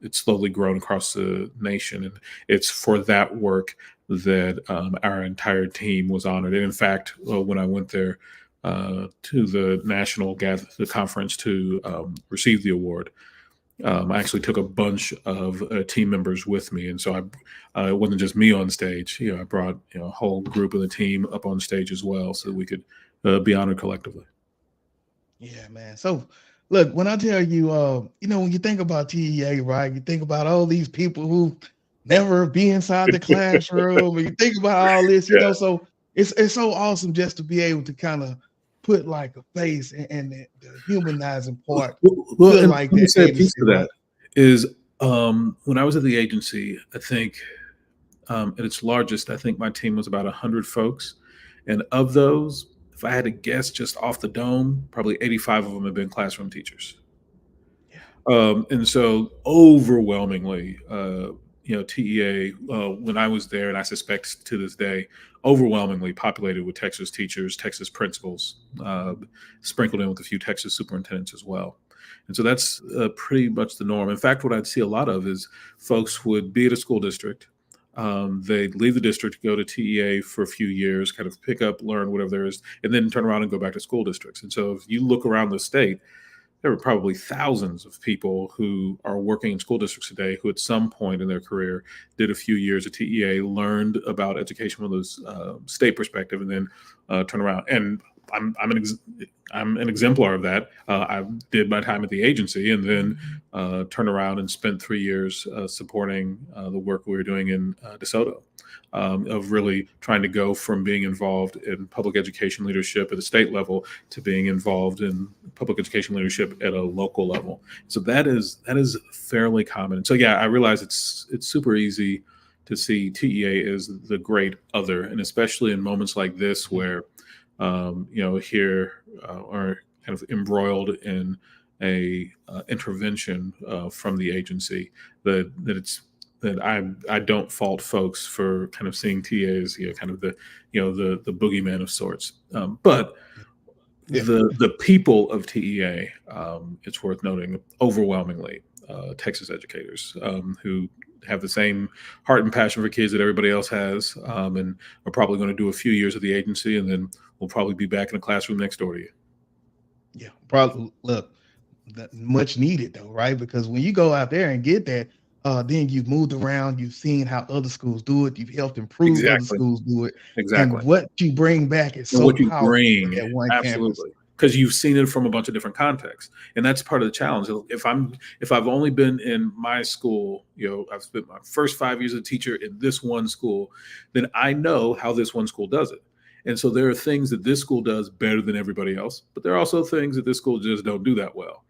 it's slowly grown across the nation. And it's for that work that our entire team was honored. And in fact, when I went there to the national conference to receive the award, I actually took a bunch of team members with me. And so it wasn't just me on stage. I brought a whole group of the team up on stage as well so that we could be honored collectively. Yeah, man. So look, when I tell you, when you think about TEA, right, you think about all these people who never be inside the classroom, and you think about all this, so it's so awesome just to be able to kind of put like a face and the humanizing part. Well, like that. Say a piece of that is when I was at the agency, I think at its largest, I think my team was about 100 folks. And of those, if I had to guess just off the dome, probably 85 of them have been classroom teachers. Yeah. And so overwhelmingly, TEA, when I was there, and I suspect to this day, overwhelmingly populated with Texas teachers, Texas principals, sprinkled in with a few Texas superintendents as well. And so that's pretty much the norm. In fact, what I'd see a lot of is folks would be at a school district. They'd leave the district, go to TEA for a few years, kind of pick up, learn whatever there is, and then turn around and go back to school districts. And so if you look around the state, there are probably thousands of people who are working in school districts today who at some point in their career did a few years at TEA, learned about education from the state perspective, and then turn around. And I'm an exemplar of that. I did my time at the agency and then turned around and spent 3 years supporting the work we were doing in DeSoto, of really trying to go from being involved in public education leadership at the state level to being involved in public education leadership at a local level. So that is fairly common. And so, yeah, I realize it's super easy to see TEA as the great other, and especially in moments like this where here are kind of embroiled in a intervention from the agency that I don't fault folks for kind of seeing TA as kind of the boogeyman of sorts. But the people of TEA, it's worth noting, overwhelmingly Texas educators who have the same heart and passion for kids that everybody else has, and are probably going to do a few years at the agency, and then we'll probably be back in a classroom next door to you. Yeah, probably. Look, much needed though, right? Because when you go out there and get that, then you've moved around, you've seen how other schools do it, you've helped improve other schools do it. Exactly. And what you bring back is so what you powerful bring, at one absolutely. campus. Because you've seen it from a bunch of different contexts, and that's part of the challenge. If I've only been in my school, I've spent my first 5 years as a teacher in this one school, then I know how this one school does it. And so there are things that this school does better than everybody else, but there are also things that this school just don't do that well.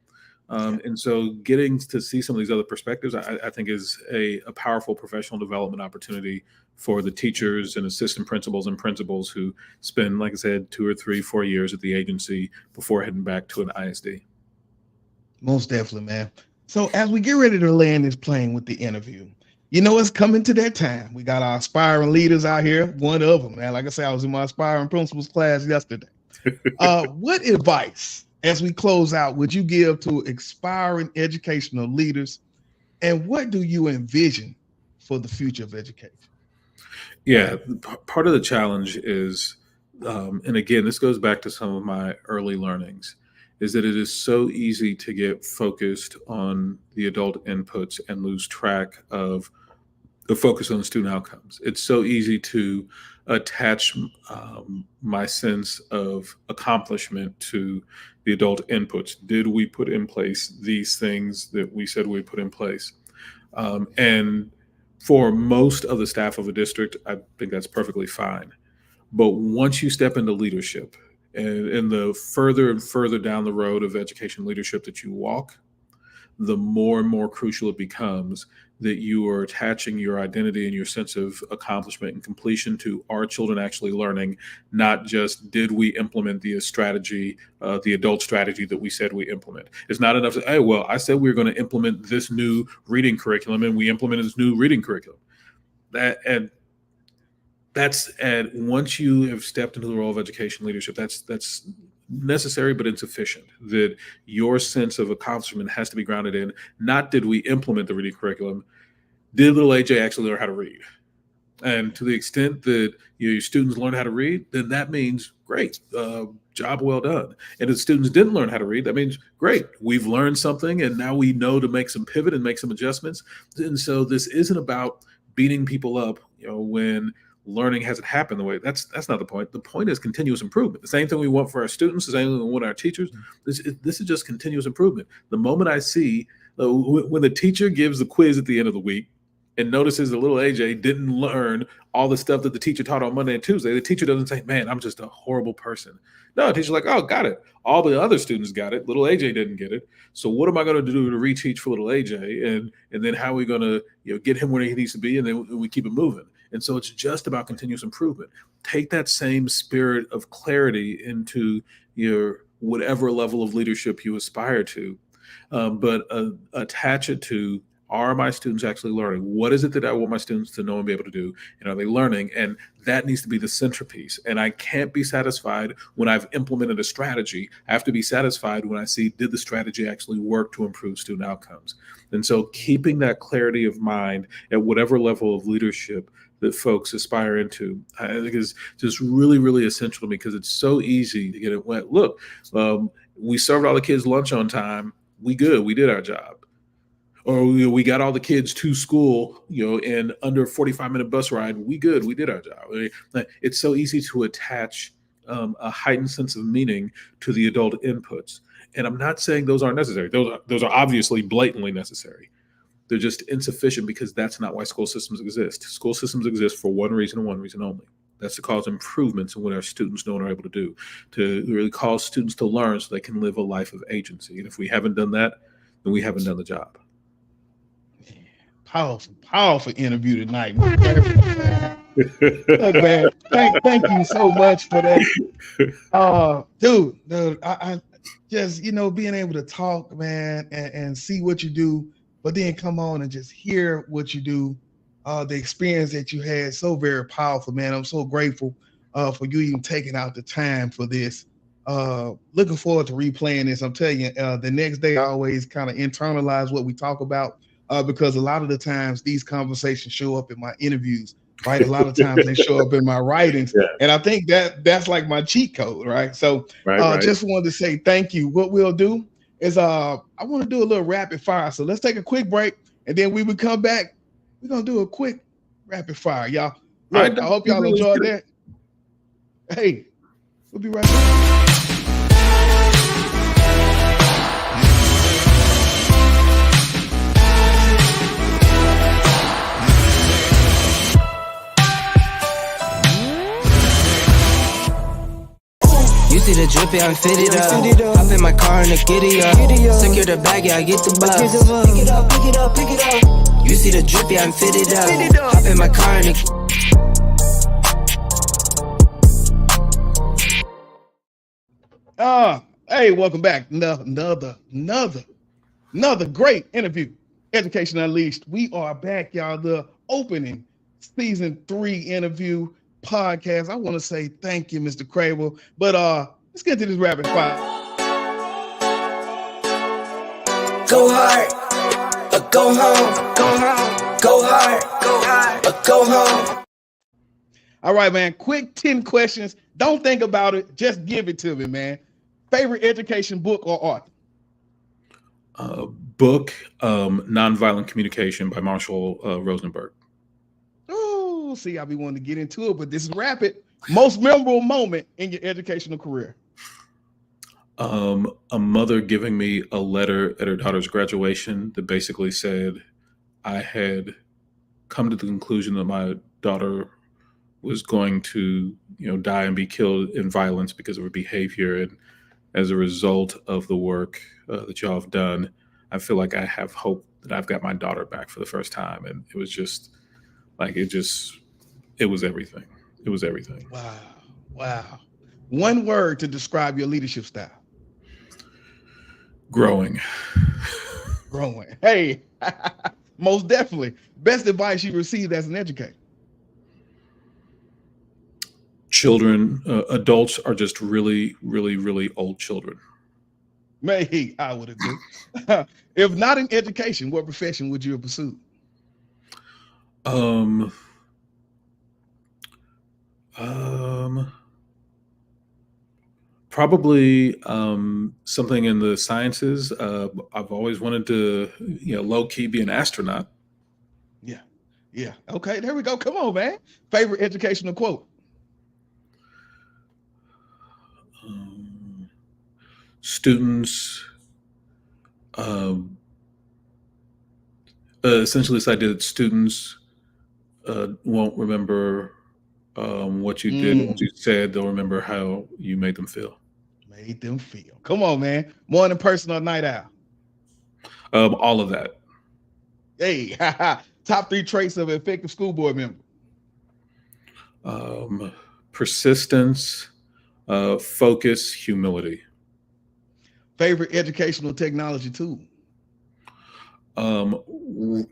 And so getting to see some of these other perspectives, I think is a powerful professional development opportunity for the teachers and assistant principals and principals who spend, like I said, 2 or 3, 4 years at the agency before heading back to an ISD. Most definitely, man. So as we get ready to land this plane with the interview, it's coming to that time. We got our aspiring leaders out here. One of them, man. Like I said, I was in my aspiring principals class yesterday. What advice, as we close out, would you give to aspiring educational leaders, and what do you envision for the future of education? Yeah, part of the challenge is, and again, this goes back to some of my early learnings, is that it is so easy to get focused on the adult inputs and lose track of the focus on student outcomes. It's so easy to attach my sense of accomplishment to the adult inputs. Did we put in place these things that we said we put in place? And for most of the staff of a district, I think that's perfectly fine. But once you step into leadership, and the further and further down the road of education leadership that you walk, the more and more crucial it becomes that you are attaching your identity and your sense of accomplishment and completion to our children actually learning, not just did we implement the strategy, the adult strategy that we said we implement. It's not enough to, hey, well, I said we were going to implement this new reading curriculum and we implemented this new reading curriculum. Once you have stepped into the role of education leadership, that's necessary but insufficient. That your sense of accomplishment has to be grounded in not did we implement the reading curriculum, did little AJ actually learn how to read? And to the extent that your students learn how to read, then that means great, job well done. And if students didn't learn how to read, that means great, we've learned something and now we know to make some pivot and make some adjustments. And so this isn't about beating people up, when learning hasn't happened the way. That's not the point. The point is continuous improvement. The same thing we want for our students, the same thing we want our teachers. This is just continuous improvement. The moment I see when the teacher gives the quiz at the end of the week and notices that little AJ didn't learn all the stuff that the teacher taught on Monday and Tuesday, the teacher doesn't say, man, I'm just a horrible person. No, the teacher's like, oh, got it. All the other students got it. Little AJ didn't get it. So what am I going to do to reteach for little AJ? And then how are we going to get him where he needs to be? And then we keep it moving. And so it's just about continuous improvement. Take that same spirit of clarity into your whatever level of leadership you aspire to, but attach it to Are my students actually learning? What is it that I want my students to know and be able to do? And are they learning? And that needs to be the centerpiece. And I can't be satisfied when I've implemented a strategy. I have to be satisfied when I see, did the strategy actually work to improve student outcomes? And so keeping that clarity of mind at whatever level of leadership that folks aspire into, I think is just really, really essential to me, because it's so easy to get it wet. Look, we served all the kids lunch on time. We good. We did our job. Or we got all the kids to school, in under 45-minute bus ride. We good. We did our job. It's so easy to attach a heightened sense of meaning to the adult inputs. And I'm not saying those aren't necessary. Those are obviously blatantly necessary. They're just insufficient, because that's not why school systems exist. School systems exist for one reason and one reason only. That's to cause improvements in what our students know and are able to do, to really cause students to learn so they can live a life of agency. And if we haven't done that, then we haven't done the job. Powerful interview tonight. Look, man, thank you so much for that. Dude, I just, being able to talk, man, and see what you do, but then come on and just hear what you do, the experience that you had, so very powerful, man. I'm so grateful for you even taking out the time for this. Looking forward to replaying this. I'm telling you, the next day I always kind of internalize what we talk about, because a lot of the times these conversations show up in my interviews, right? A lot of times they show up in my writings, and I think that's like my cheat code, right? So just wanted to say thank you. What we'll do is I want to do a little rapid fire. So let's take a quick break, and then we will come back. We're going to do a quick rapid fire, y'all. Look, I hope y'all enjoyed that. Hey, we'll be right back. You see the drip, yeah, I'm fitted up. Hop in my car and the giddy up. Secure the bag, yeah, I get the bus. Pick it up, pick it up, pick it up. You see the drip, yeah, I'm fitted up. Hop in my car and the... Hey, welcome back. Another great interview. Education Unleashed. We are back, y'all. The opening season 3 interview podcast. I want to say thank you, Mr. Crabill. But let's get to this rapid fire. Go hard, or go home. Go home. Go hard, or go home. All right, man. Quick 10 questions. Don't think about it. Just give it to me, man. Favorite education book or author? Book, Nonviolent Communication by Marshall Rosenberg. Oh, see, I'll be wanting to get into it, but this is rapid. Most memorable moment in your educational career? A mother giving me a letter at her daughter's graduation that basically said I had come to the conclusion that my daughter was going to, die and be killed in violence because of her behavior. And as a result of the work that y'all have done, I feel like I have hope that I've got my daughter back for the first time. And it was just like, it was everything. It was everything. Wow. One word to describe your leadership style. Growing. Hey, most definitely. Best advice you received as an educator? Children, adults are just really, really, really old children. Maybe I would agree. If not in education, what profession would you have pursued? Probably something in the sciences. I've always wanted to, low key be an astronaut. Yeah. Okay, there we go. Come on, man. Favorite educational quote? Students, essentially this idea that students won't remember what you did, what you said. They'll remember how you made them feel. Come on, man. Morning person or night owl? All of that. Hey, top 3 traits of an effective school board member? Persistence, focus, humility. Favorite educational technology tool?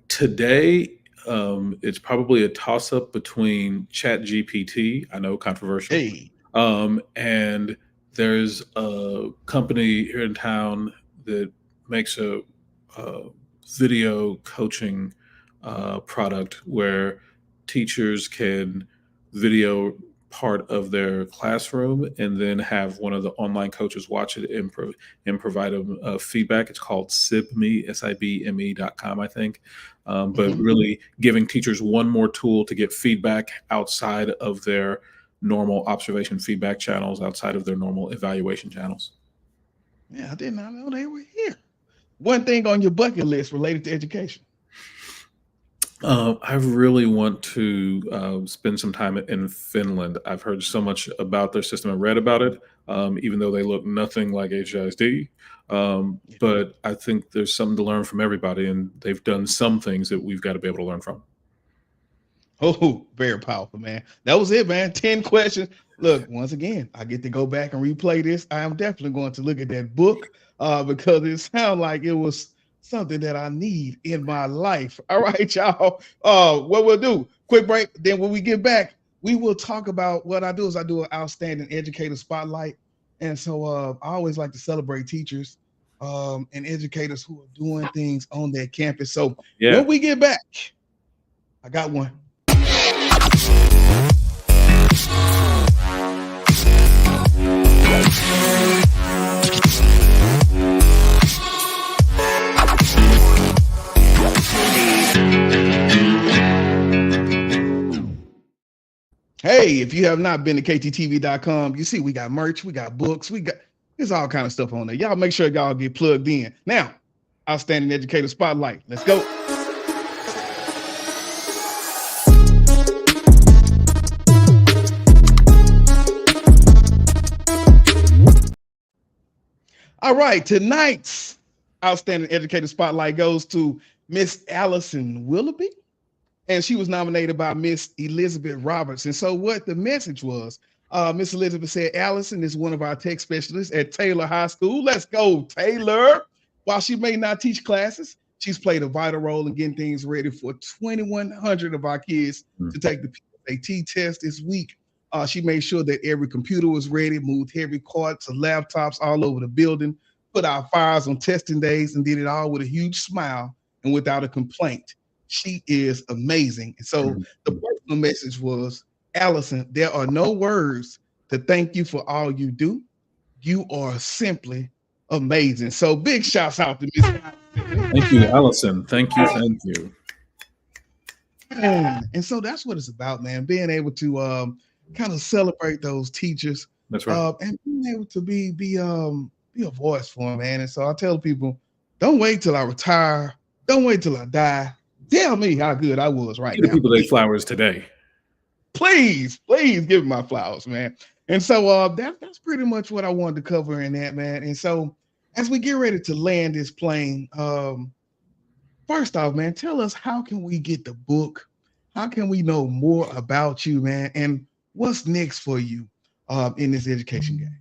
Today, it's probably a toss up between Chat GPT. I know, controversial. Hey. And there's a company here in town that makes a video coaching product where teachers can video part of their classroom and then have one of the online coaches watch it and provide them feedback. It's called SIBME, SIBME.com, I think. But really giving teachers one more tool to get feedback outside of their normal observation feedback channels, outside of their normal evaluation channels. Yeah, I did not know they were here. One thing on your bucket list related to education. I really want to spend some time in Finland. I've heard so much about their system and read about it, even though they look nothing like HISD. But I think there's something to learn from everybody, and they've done some things that we've got to be able to learn from. Oh, very powerful, man. That was it, man. 10 questions. Look, once again, I get to go back and replay this. I am definitely going to look at that book because it sounds like it was something that I need in my life. All right, y'all. What we'll do, quick break. Then when we get back, we will talk about what I do is I do an outstanding educator spotlight. And so I always like to celebrate teachers and educators who are doing things on their campus. So when we get back, I got one. Hey, if you have not been to kttv.com, you see we got merch, we got books, there's all kind of stuff on there. Y'all make sure y'all get plugged in. Now, outstanding educator spotlight. Let's go. All right, tonight's outstanding educator spotlight goes to Miss Allison Willoughby, and she was nominated by Miss Elizabeth Roberts. And so what the message was, Miss Elizabeth said, Allison is one of our tech specialists at Taylor High School. Let's go, Taylor. While she may not teach classes, she's played a vital role in getting things ready for 2,100 of our kids to take the PSAT test this week. She made sure that every computer was ready, moved heavy carts of laptops all over the building, put out fires on testing days, and did it all with a huge smile and without a complaint. She is amazing. And so the personal message was, Allison, there are no words to thank you for all you do. You are simply amazing. So big shouts out to Miss Allison. Thank you, Allison. Thank you. Thank you. And so that's what it's about, man. Being able to kind of celebrate those teachers. That's right. And being able to be a voice for them, man. And so I tell people, don't wait till I retire. Don't wait till I die. Tell me how good I was right now. Give the people their flowers today. Please give me my flowers, man. And so that's pretty much what I wanted to cover in that, man. And so as we get ready to land this plane, first off, man, tell us, how can we get the book? How can we know more about you, man? And what's next for you in this education game?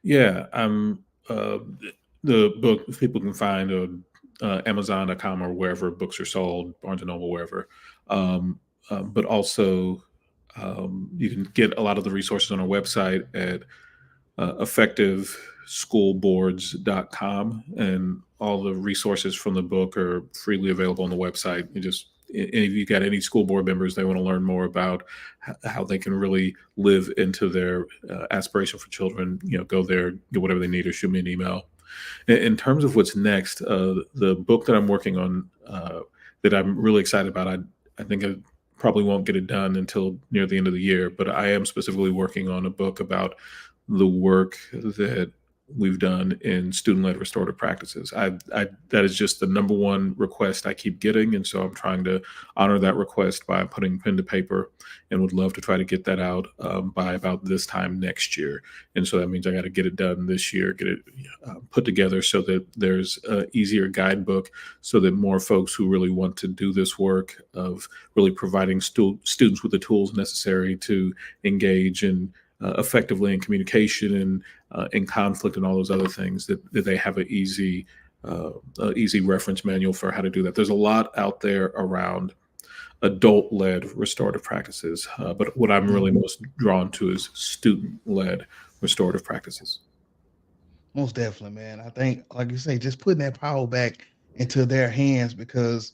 Yeah, the book people can find on Amazon.com or wherever books are sold, Barnes & Noble, wherever. But also you can get a lot of the resources on our website at effectiveschoolboards.com, and all the resources from the book are freely available on the website. If you got any school board members, they want to learn more about how they can really live into their aspiration for children, go there, get whatever they need, or shoot me an email. In terms of what's next, the book that I'm working on that I'm really excited about, I think I probably won't get it done until near the end of the year, but I am specifically working on a book about the work that we've done in student-led restorative practices. That is just the number one request I keep getting, and so I'm trying to honor that request by putting pen to paper, and would love to try to get that out by about this time next year. And so that means I got to get it done this year, get it put together so that there's an easier guidebook, so that more folks who really want to do this work of really providing students with the tools necessary to engage in effectively in communication and in conflict and all those other things, that they have an easy easy reference manual for how to do that. There's a lot out there around adult-led restorative practices, but what I'm really most drawn to is student-led restorative practices. Most definitely, man. I think, like you say, just putting that power back into their hands, because,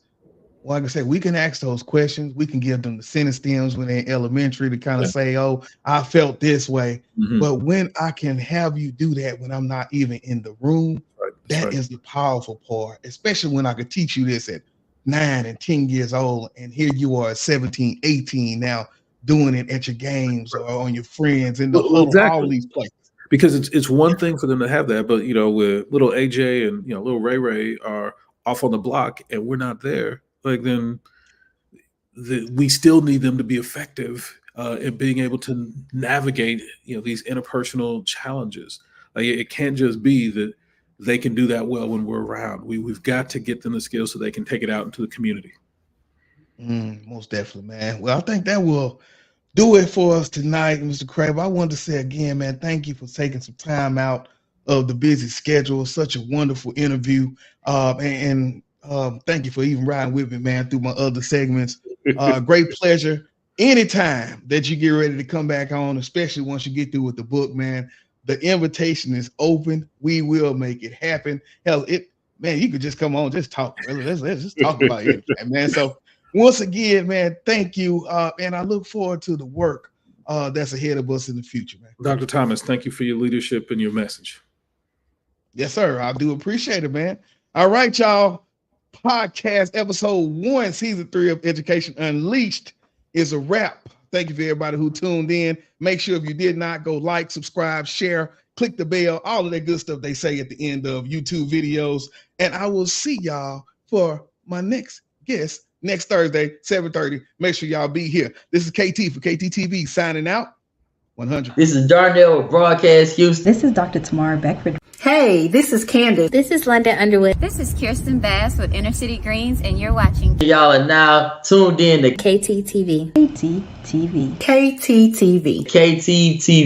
like I said, we can ask those questions. We can give them the sentence stems when they're in elementary to kind of say, oh, I felt this way. But when I can have you do that when I'm not even in the room, that is the powerful part, especially when I could teach you this at 9 and 10 years old, and here you are at 17, 18 now doing it at your games or on your friends in the huddle, all these places. Because it's one thing for them to have that, but with little AJ and little Ray Ray are off on the block and we're not there, like then we still need them to be effective in being able to navigate these interpersonal challenges. Like it can't just be that they can do that well when we're around. We've got to get them the skills so they can take it out into the community. Most definitely, man. Well, I think that will do it for us tonight, Mr. Crabill. I wanted to say again, man, thank you for taking some time out of the busy schedule. Such a wonderful interview. And thank you for even riding with me, man, through my other segments. Great pleasure. Anytime that you get ready to come back on, especially once you get through with the book, man, the invitation is open. We will make it happen. Hell, man, you could just come on, just talk. Let's just talk about it, man. So once again, man, thank you. And I look forward to the work that's ahead of us in the future, man. Dr. Thomas, thank you for your leadership and your message. Yes, sir. I do appreciate it, man. All right, y'all. Podcast episode 1, season 3 of Education Unleashed is a wrap. Thank you for everybody who tuned in. Make sure if you did not, go like, subscribe, share, click the bell, all of that good stuff they say at the end of YouTube videos. And I will see y'all for my next guest next Thursday, 7:30. Make sure y'all be here. This is KT for KTTV signing out. 100. This is Darnell with Broadcast Houston. This is Dr. Tamara Beckford. Hey, this is Candace. This is London Underwood. This is Kirsten Bass with Inner City Greens, and you're watching. Y'all are now tuned in to KTTV. KTTV. KTTV. KTTV.